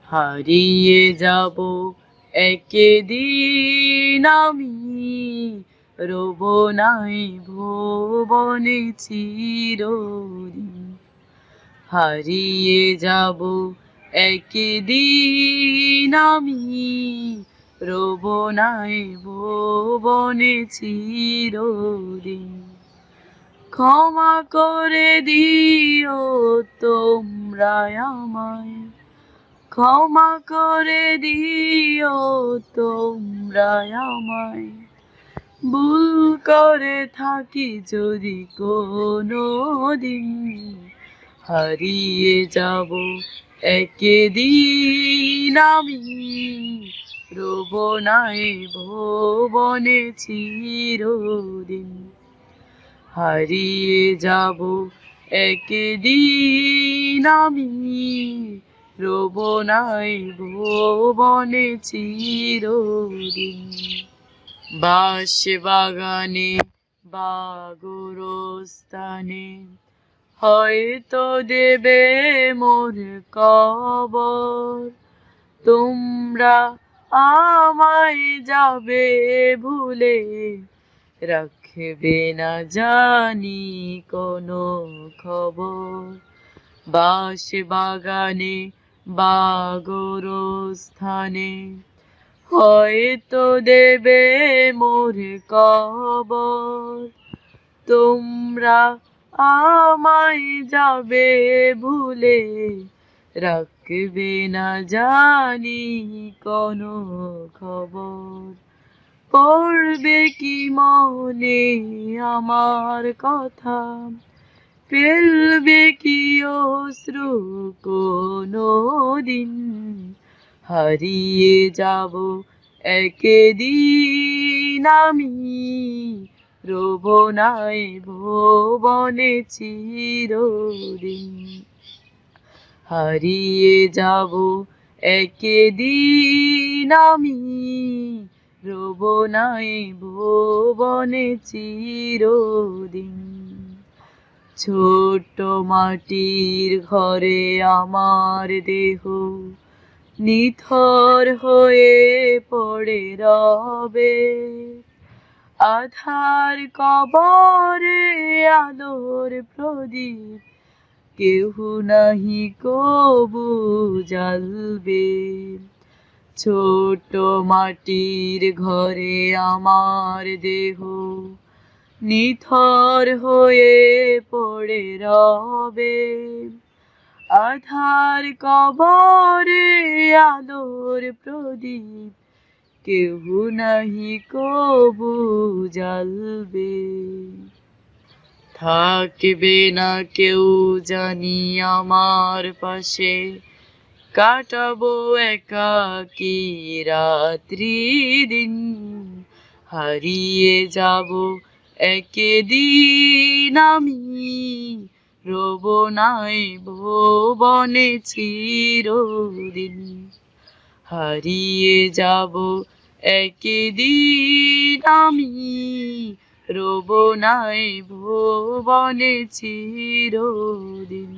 হারিয়ে যাব একদিন আমি, রব নাই ভুবনে চিরদিন। হারিয়ে যাব একদিন আমি, রব নাই ভুবনে চিরদিন। ক্ষমা করে দিও তোমরা আমায়, ক্ষমা করে দিও তোমরা আমায়, ভুল করে থাকি যদি কোনোদিন। হারিয়ে যাব একদিন আমি, রব নাই ভুবনে চিরদিন। হারিয়ে যাব একদিন আমি, রব নাই ভুবনে চিরদিন। বাঁশ বাগানে বা গোরস্থানে হয়তো দেবে মোর কবর, তোমরা আমায় যাবে ভুলে, রাখবে না জানি কোনো খবর। বাঁশ বাগানে বা গোরস্থানে হয়তো দেবে মোর কবর, তোমরা আমায় যাবে ভুলে, রাখবে না জানি কোনো খবর। পড়বে কি মনে আমার কথা, ফেলবে কি অশ্রু কোনোদিন। হারিয়ে যাব একদিন আমি, রব নাই ভুবনে চিরদিন। হারিয়ে যাব একদিন আমি, রব নাই ভুবনে চিরদিন। ছোট্ট মাটির ঘরে আমার দেহ নিথর হয়ে পড়ে রবে, আধার কবরে আলোর প্রদীপ কেহ নাহি কবু জ্বালবে। ছোট মাটির ঘরে আমার দেহ নিথর হয়ে পড়ে রবে, আধার কবরে আলোর প্রদীপ কেহ নাহি কবু জ্বালবে। থাকবে না কেউ জানি আমার পাশে, কাটাবো একাকী রাত্রি দিন। হারিয়ে যাব একদিন আমি, রব নাই ভুবনে চিরদিন। হারিয়ে যাব একদিন আমি, রব নাই ভুবনে চিরদিন।